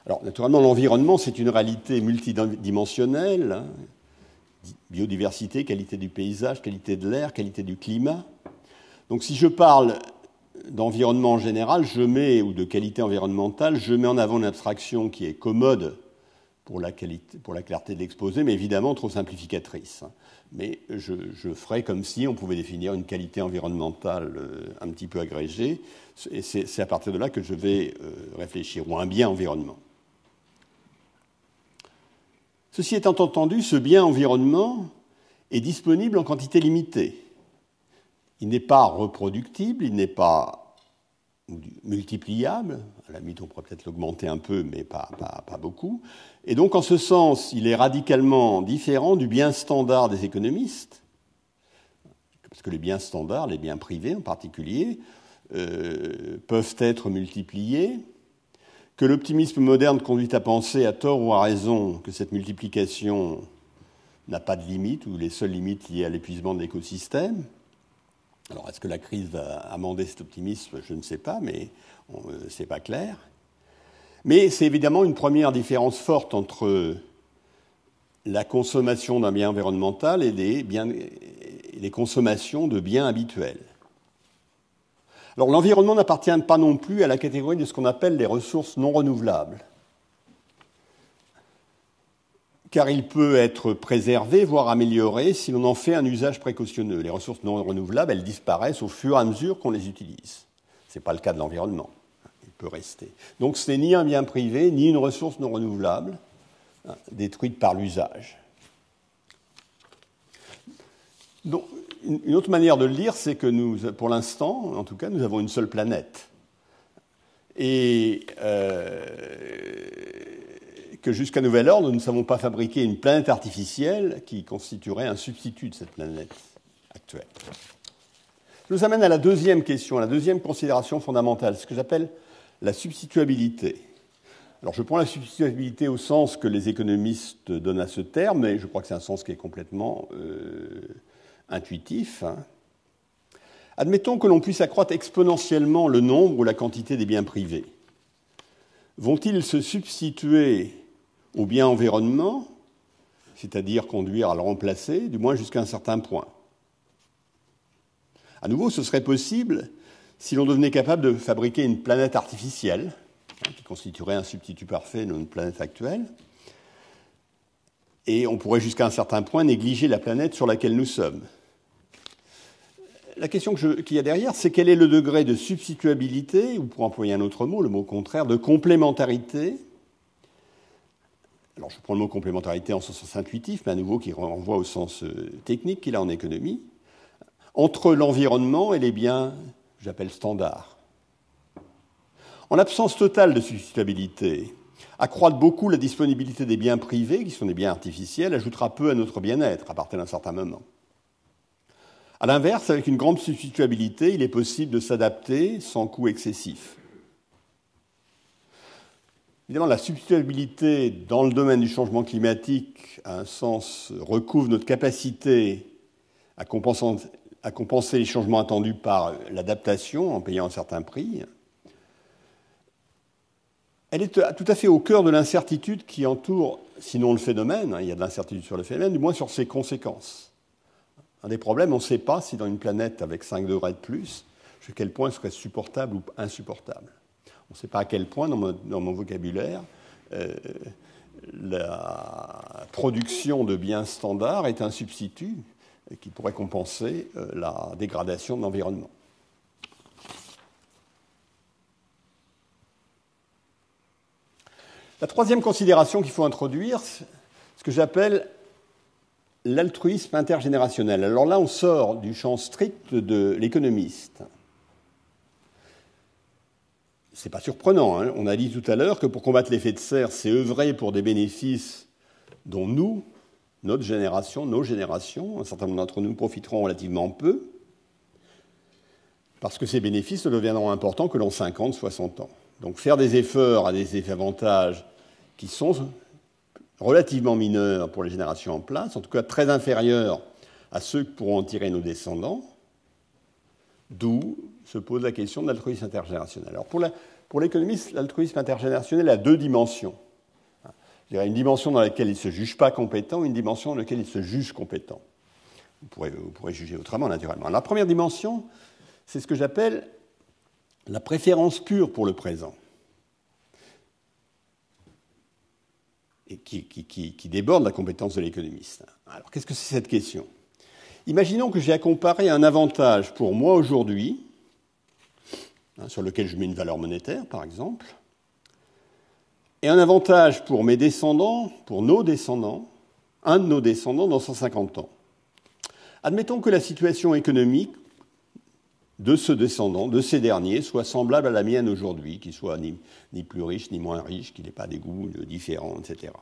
Alors, naturellement, l'environnement, c'est une réalité multidimensionnelle, biodiversité, qualité du paysage, qualité de l'air, qualité du climat. Donc, si je parle d'environnement en général, ou de qualité environnementale, je mets en avant une abstraction qui est commode pour la clarté de l'exposé, mais évidemment trop simplificatrice. mais je ferai comme si on pouvait définir une qualité environnementale un petit peu agrégée, et c'est à partir de là que je vais réfléchir, ou un bien environnement. Ceci étant entendu, ce bien environnement est disponible en quantité limitée. Il n'est pas reproductible, il n'est pas multipliable. À la limite, on pourrait peut-être l'augmenter un peu, mais pas beaucoup. Et donc, en ce sens, il est radicalement différent du bien standard des économistes, parce que les biens standards, les biens privés en particulier, peuvent être multipliés, que l'optimisme moderne conduit à penser, à tort ou à raison, que cette multiplication n'a pas de limite, ou les seules limites liées à l'épuisement de l'écosystème. Alors, est-ce que la crise va amender cet optimisme? Je ne sais pas, mais c'est pas clair. Mais c'est évidemment une première différence forte entre la consommation d'un bien environnemental et les consommations de biens habituels. Alors, l'environnement n'appartient pas non plus à la catégorie de ce qu'on appelle les ressources non renouvelables, car il peut être préservé, voire amélioré, si l'on en fait un usage précautionneux. Les ressources non renouvelables, elles disparaissent au fur et à mesure qu'on les utilise. Ce n'est pas le cas de l'environnement. Il peut rester. Donc ce n'est ni un bien privé, ni une ressource non renouvelable, détruite par l'usage. Donc, une autre manière de le dire, c'est que nous, pour l'instant, en tout cas, nous avons une seule planète. Et que jusqu'à nouvel ordre, nous ne savons pas fabriquer une planète artificielle qui constituerait un substitut de cette planète actuelle. Ça nous amène à la deuxième question, à la deuxième considération fondamentale, ce que j'appelle la substituabilité. Alors je prends la substituabilité au sens que les économistes donnent à ce terme, mais je crois que c'est un sens qui est complètement intuitif. Admettons que l'on puisse accroître exponentiellement le nombre ou la quantité des biens privés. Vont-ils se substituer au bien environnement, c'est-à-dire conduire à le remplacer, du moins jusqu'à un certain point? À nouveau, ce serait possible si l'on devenait capable de fabriquer une planète artificielle, qui constituerait un substitut parfait de notre planète actuelle, et on pourrait jusqu'à un certain point négliger la planète sur laquelle nous sommes. La question qu'il y a derrière, c'est quel est le degré de substituabilité, ou pour employer un autre mot, le mot contraire, de complémentarité. Alors je prends le mot complémentarité en sens intuitif, mais à nouveau qui renvoie au sens technique qu'il a en économie, entre l'environnement et les biens, j'appelle standards. En l'absence totale de substituabilité, accroître beaucoup la disponibilité des biens privés, qui sont des biens artificiels, ajoutera peu à notre bien-être à partir d'un certain moment. A l'inverse, avec une grande substituabilité, il est possible de s'adapter sans coût excessif. Évidemment, la substituabilité dans le domaine du changement climatique, à un sens, recouvre notre capacité à compenser les changements attendus par l'adaptation en payant un certain prix. Elle est tout à fait au cœur de l'incertitude qui entoure, sinon le phénomène, il y a de l'incertitude sur le phénomène, du moins sur ses conséquences. Un des problèmes, on ne sait pas si dans une planète avec 5 degrés de plus, jusqu'à quel point ce serait supportable ou insupportable. On ne sait pas à quel point, dans mon vocabulaire, la production de biens standards est un substitut qui pourrait compenser la dégradation de l'environnement. La troisième considération qu'il faut introduire, c'est ce que j'appelle l'altruisme intergénérationnel. Alors là, on sort du champ strict de l'économiste. C'est pas surprenant, hein. On a dit tout à l'heure que pour combattre l'effet de serre, c'est œuvrer pour des bénéfices dont nous, notre génération, nos générations, un certain nombre d'entre nous profiteront relativement peu, parce que ces bénéfices ne deviendront importants que dans 50, 60 ans. Donc faire des efforts à des avantages qui sont relativement mineurs pour les générations en place, en tout cas très inférieurs à ceux que pourront en tirer nos descendants, d'où se pose la question de l'altruisme intergénérationnel. Alors pour l'économiste, l'altruisme intergénérationnel a deux dimensions. Il y a une dimension dans laquelle il ne se juge pas compétent, une dimension dans laquelle il se juge compétent. Vous pourrez juger autrement, naturellement. La première dimension, c'est ce que j'appelle la préférence pure pour le présent, et qui déborde la compétence de l'économiste. Alors, qu'est-ce que c'est cette question ? Imaginons que j'ai à comparer un avantage pour moi aujourd'hui, sur lequel je mets une valeur monétaire, par exemple, et un avantage pour mes descendants, pour nos descendants, un de nos descendants dans 150 ans. Admettons que la situation économique de ce descendant, de ces derniers, soit semblable à la mienne aujourd'hui, qu'il soit ni plus riche ni moins riche, qu'il n'ait pas des goûts différents, etc.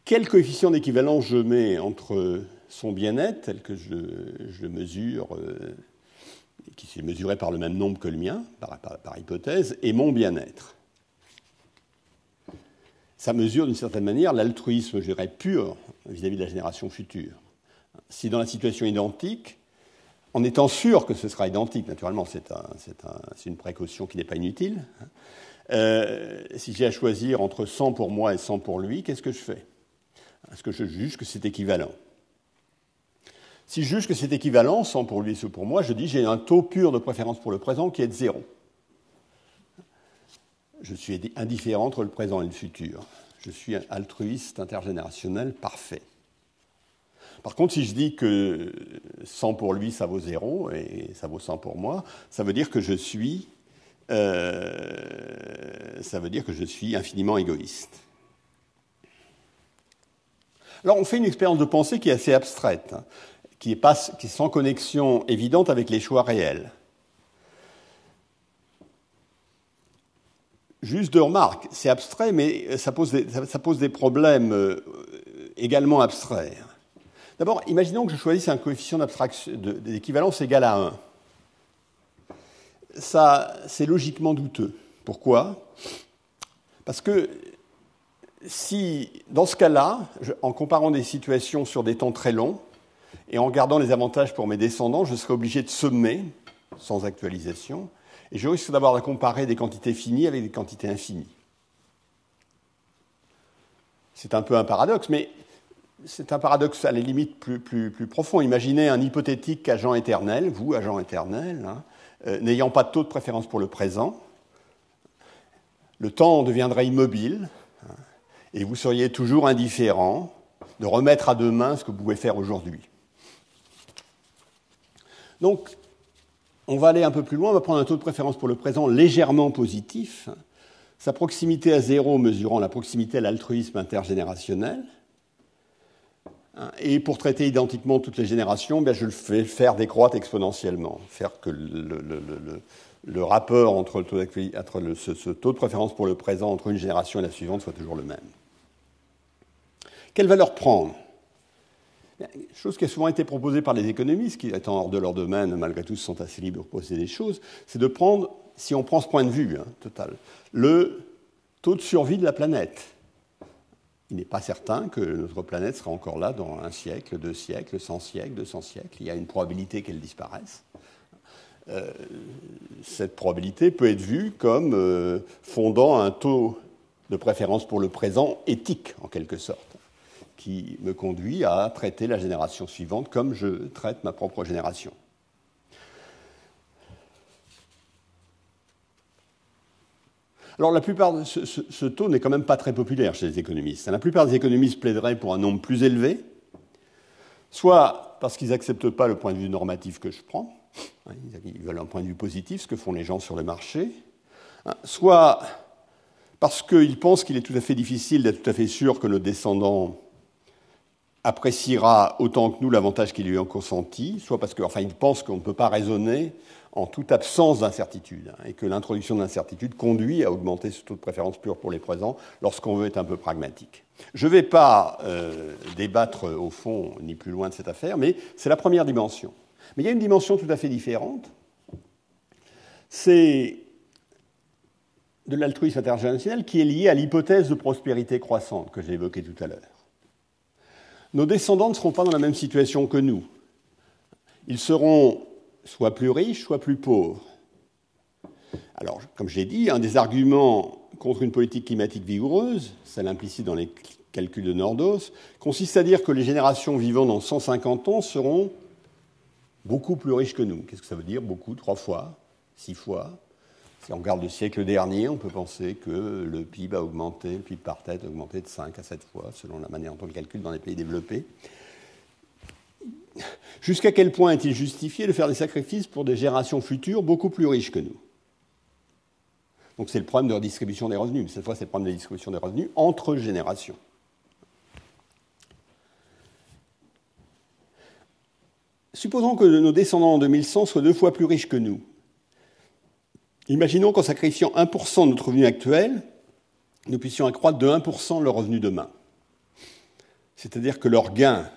Quel coefficient d'équivalence je mets entre son bien-être, tel que je le mesure, qui s'est mesuré par le même nombre que le mien, par hypothèse, et mon bien-être? Ça mesure d'une certaine manière l'altruisme, je dirais, pur vis-à-vis de la génération future. Si dans la situation identique, en étant sûr que ce sera identique, naturellement, c'est une précaution qui n'est pas inutile, si j'ai à choisir entre 100 pour moi et 100 pour lui, qu'est-ce que je fais? Est-ce que je juge que c'est équivalent? Si je juge que c'est équivalent, 100 pour lui et 100 pour moi, je dis j'ai un taux pur de préférence pour le présent qui est de 0. Je suis indifférent entre le présent et le futur. Je suis un altruiste intergénérationnel parfait. Par contre, si je dis que 100 pour lui, ça vaut 0 et ça vaut 100 pour moi, ça veut dire que je suis infiniment égoïste. Alors, on fait une expérience de pensée qui est assez abstraite, qui est sans connexion évidente avec les choix réels. Juste deux remarques, c'est abstrait, mais ça pose des problèmes également abstraits. D'abord, imaginons que je choisisse un coefficient d'équivalence égal à 1. Ça, c'est logiquement douteux. Pourquoi? Parce que si, dans ce cas-là, en comparant des situations sur des temps très longs et en gardant les avantages pour mes descendants, je serais obligé de sommer, sans actualisation, et je risque d'avoir à comparer des quantités finies avec des quantités infinies. C'est un peu un paradoxe, mais c'est un paradoxe à la limite plus profond. Imaginez un hypothétique agent éternel, vous, agent éternel, n'ayant pas de taux de préférence pour le présent. Le temps deviendrait immobile, et vous seriez toujours indifférent de remettre à demain ce que vous pouvez faire aujourd'hui. Donc, on va aller un peu plus loin, on va prendre un taux de préférence pour le présent légèrement positif, sa proximité à 0 mesurant la proximité à l'altruisme intergénérationnel, et pour traiter identiquement toutes les générations, je le fais faire décroître exponentiellement, faire que le rapport entre ce taux de préférence pour le présent entre une génération et la suivante soit toujours le même. Quelle valeur prendre? Chose qui a souvent été proposée par les économistes, qui étant hors de leur domaine, malgré tout, sont assez libres pour poser des choses, c'est de prendre, si on prend ce point de vue total, le taux de survie de la planète. Il n'est pas certain que notre planète sera encore là dans 1 siècle, 2 siècles, 100 siècles, 200 siècles. Il y a une probabilité qu'elle disparaisse. Cette probabilité peut être vue comme fondant un taux de préférence pour le présent éthique, en quelque sorte, qui me conduit à traiter la génération suivante comme je traite ma propre génération. Alors, la plupart de ce taux n'est quand même pas très populaire chez les économistes. La plupart des économistes plaideraient pour un nombre plus élevé, soit parce qu'ils n'acceptent pas le point de vue normatif que je prends, ils veulent un point de vue positif, ce que font les gens sur le marché, soit parce qu'ils pensent qu'il est tout à fait difficile d'être tout à fait sûr que notre descendant appréciera autant que nous l'avantage qu'il lui a consenti, soit parce qu'ils pensent qu'on ne peut pas raisonner en toute absence d'incertitude, et que l'introduction de l'incertitude conduit à augmenter ce taux de préférence pure pour les présents lorsqu'on veut être un peu pragmatique. Je ne vais pas débattre au fond ni plus loin de cette affaire, mais c'est la première dimension. Mais il y a une dimension tout à fait différente, c'est de l'altruisme intergénérationnel qui est lié à l'hypothèse de prospérité croissante que j'ai évoquée tout à l'heure. Nos descendants ne seront pas dans la même situation que nous. Ils seront soit plus riches, soit plus pauvres. Alors, comme je l'ai dit, un des arguments contre une politique climatique vigoureuse, celle implicite dans les calculs de Nordos, consiste à dire que les générations vivant dans 150 ans seront beaucoup plus riches que nous. Qu'est-ce que ça veut dire? Beaucoup, 3 fois, 6 fois. Si on regarde le siècle dernier, on peut penser que le PIB a augmenté, le PIB par tête a augmenté de 5 à 7 fois, selon la manière dont on le calcule dans les pays développés. Jusqu'à quel point est-il justifié de faire des sacrifices pour des générations futures beaucoup plus riches que nous? Donc c'est le problème de redistribution des revenus, mais cette fois c'est le problème de distribution des revenus entre générations. Supposons que nos descendants en 2100 soient 2 fois plus riches que nous. Imaginons qu'en sacrifiant 1% de notre revenu actuel, nous puissions accroître de 1% leur revenu demain. C'est-à-dire que leur gain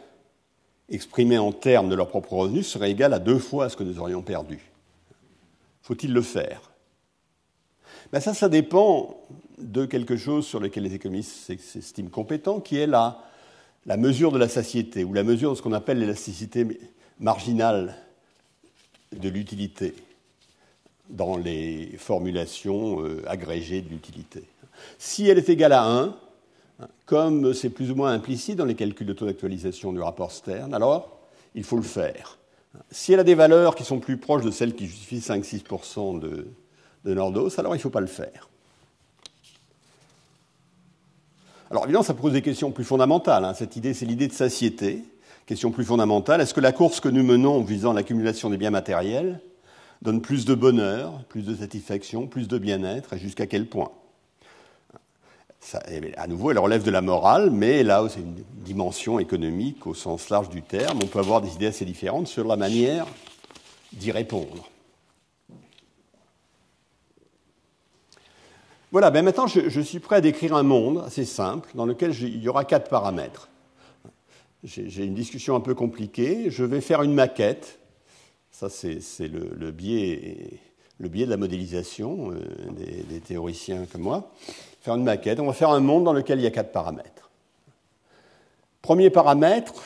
exprimé en termes de leur propre revenu serait égal à 2 fois ce que nous aurions perdu. Faut-il le faire? Ben ça dépend de quelque chose sur lequel les économistes s'estiment compétents, qui est la mesure de la satiété, ou la mesure de ce qu'on appelle l'élasticité marginale de l'utilité dans les formulations agrégées de l'utilité. Si elle est égale à 1, comme c'est plus ou moins implicite dans les calculs de taux d'actualisation du rapport Stern, alors il faut le faire. Si elle a des valeurs qui sont plus proches de celles qui justifient 5-6% de Nordos, alors il ne faut pas le faire. Alors évidemment, ça pose des questions plus fondamentales. Cette idée, c'est l'idée de satiété. Question plus fondamentale, est-ce que la course que nous menons visant l'accumulation des biens matériels donne plus de bonheur, plus de satisfaction, plus de bien-être, et jusqu'à quel point? Ça, à nouveau, elle relève de la morale, mais là, c'est une dimension économique au sens large du terme. On peut avoir des idées assez différentes sur la manière d'y répondre. Voilà, maintenant, je suis prêt à décrire un monde assez simple dans lequel il y aura 4 paramètres. J'ai une discussion un peu compliquée. Je vais faire une maquette. Ça, c'est le biais de la modélisation des théoriciens comme moi. Faire une maquette. On va faire un monde dans lequel il y a 4 paramètres. Premier paramètre,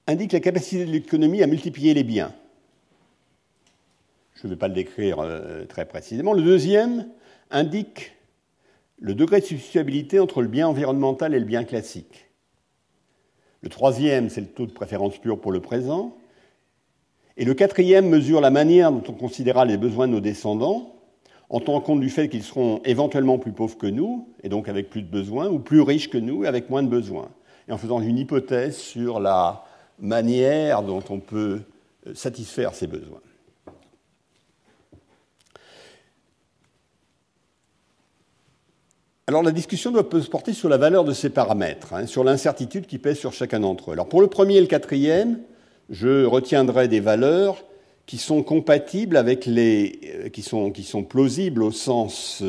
indique la capacité de l'économie à multiplier les biens. Je ne vais pas le décrire très précisément. Le deuxième indique le degré de substituabilité entre le bien environnemental et le bien classique. Le troisième, c'est le taux de préférence pure pour le présent. Et le quatrième mesure la manière dont on considérera les besoins de nos descendants, en tenant compte du fait qu'ils seront éventuellement plus pauvres que nous, et donc avec plus de besoins, ou plus riches que nous, et avec moins de besoins. Et en faisant une hypothèse sur la manière dont on peut satisfaire ces besoins. Alors la discussion doit se porter sur la valeur de ces paramètres, sur l'incertitude qui pèse sur chacun d'entre eux. Alors pour le premier et le quatrième, je retiendrai des valeurs qui sont compatibles avec qui sont plausibles au sens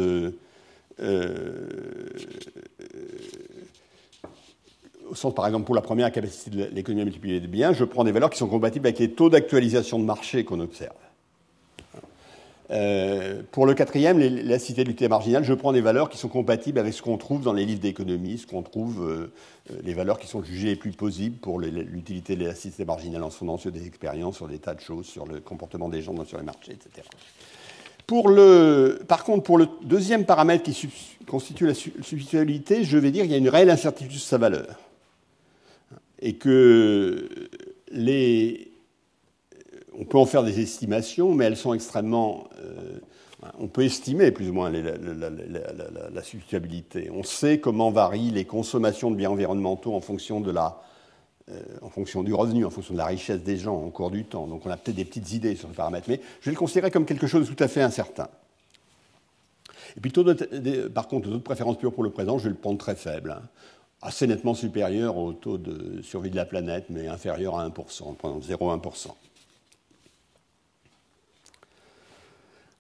par exemple pour la première capacité de l'économie à multiplier les biens, je prends des valeurs qui sont compatibles avec les taux d'actualisation de marché qu'on observe. Pour le quatrième, l'élasticité de l'utilité marginale, je prends des valeurs qui sont compatibles avec ce qu'on trouve dans les livres d'économie, ce qu'on trouve, les valeurs qui sont jugées les plus plausibles pour l'utilité de l'élasticité marginale en se fondant sur des expériences, sur des tas de choses, sur le comportement des gens sur les marchés, etc. Par contre, pour le deuxième paramètre qui constitue la substituabilité, je vais dire qu'il y a une réelle incertitude sur sa valeur. Et que on peut en faire des estimations, mais elles sont extrêmement... on peut estimer plus ou moins la substituabilité. On sait comment varient les consommations de biens environnementaux en fonction du revenu, en fonction de la richesse des gens au cours du temps. Donc on a peut-être des petites idées sur ce paramètre, mais je vais le considérer comme quelque chose de tout à fait incertain. Et puis par contre, le taux de préférence pure pour le présent, je vais le prendre très faible, assez nettement supérieur au taux de survie de la planète, mais inférieur à 1%, en prenant 0,1%.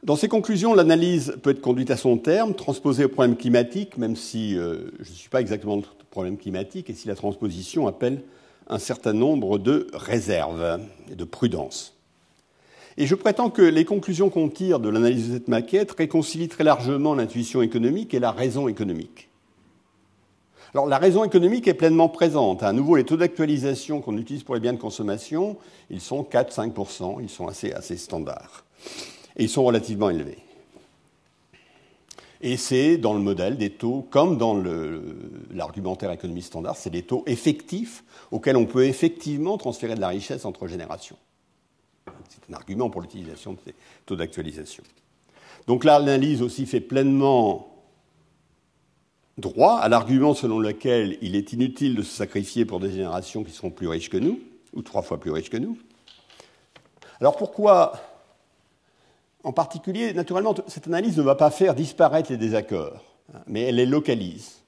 Dans ces conclusions, l'analyse peut être conduite à son terme, transposée au problème climatique, même si je ne suis pas exactement le problème climatique, et si la transposition appelle un certain nombre de réserves et de prudence. Et je prétends que les conclusions qu'on tire de l'analyse de cette maquette réconcilient très largement l'intuition économique et la raison économique. Alors la raison économique est pleinement présente. À nouveau, les taux d'actualisation qu'on utilise pour les biens de consommation, ils sont 4-5%, ils sont assez standards. Et ils sont relativement élevés. Et c'est dans le modèle des taux, comme dans l'argumentaire économie standard, c'est des taux effectifs auxquels on peut effectivement transférer de la richesse entre générations. C'est un argument pour l'utilisation de ces taux d'actualisation. Donc là, l'analyse aussi fait pleinement droit à l'argument selon lequel il est inutile de se sacrifier pour des générations qui seront plus riches que nous, ou 3 fois plus riches que nous. Alors pourquoi, en particulier, naturellement, cette analyse ne va pas faire disparaître les désaccords, mais elle les localise.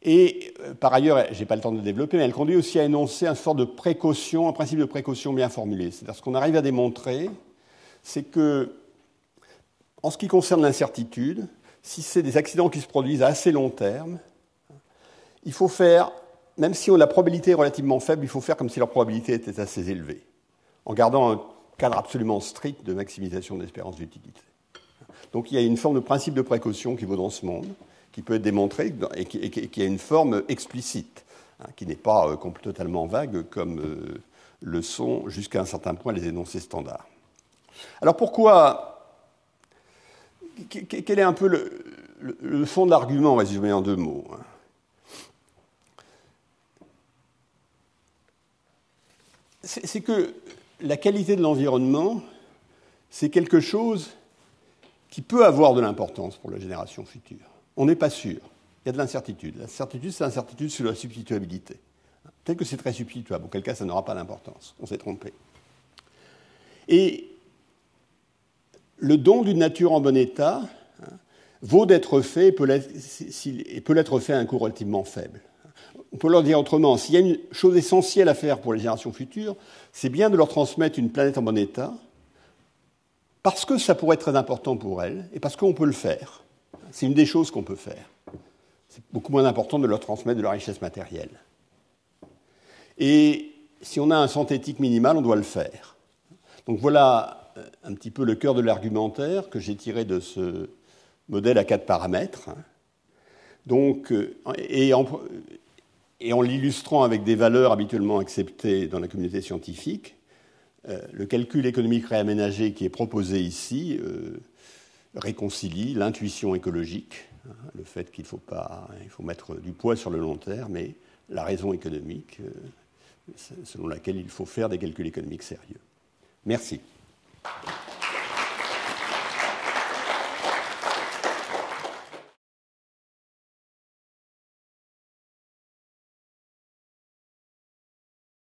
Et par ailleurs, je n'ai pas le temps de développer, mais elle conduit aussi à énoncer une sorte de précaution, un principe de précaution bien formulé. C'est-à-dire ce qu'on arrive à démontrer, c'est que, en ce qui concerne l'incertitude, si c'est des accidents qui se produisent à assez long terme, il faut faire, même si la probabilité est relativement faible, il faut faire comme si leur probabilité était assez élevée, en gardant un cadre absolument strict de maximisation de l'espérance d'utilité. Donc il y a une forme de principe de précaution qui vaut dans ce monde, qui peut être démontré et qui a une forme explicite, qui n'est pas totalement vague comme le sont jusqu'à un certain point les énoncés standards. Alors pourquoi... Quel est un peu le fond de l'argument, résumé en 2 mots? C'est que la qualité de l'environnement, c'est quelque chose qui peut avoir de l'importance pour la génération future. On n'est pas sûr. Il y a de l'incertitude. L'incertitude, c'est l'incertitude sur la substituabilité. Peut-être que c'est très substituable, auquel cas ça n'aura pas d'importance. On s'est trompé. Et le don d'une nature en bon état vaut d'être fait et peut l'être fait à un coût relativement faible. On peut leur dire autrement, s'il y a une chose essentielle à faire pour les générations futures, c'est bien de leur transmettre une planète en bon état, parce que ça pourrait être très important pour elles, et parce qu'on peut le faire. C'est une des choses qu'on peut faire. C'est beaucoup moins important de leur transmettre de la richesse matérielle. Et si on a un synthétique minimal, on doit le faire. Donc voilà un petit peu le cœur de l'argumentaire que j'ai tiré de ce modèle à 4 paramètres. Donc, et en l'illustrant avec des valeurs habituellement acceptées dans la communauté scientifique, le calcul économique réaménagé qui est proposé ici réconcilie l'intuition écologique, le fait qu'il faut mettre du poids sur le long terme, mais la raison économique selon laquelle il faut faire des calculs économiques sérieux. Merci.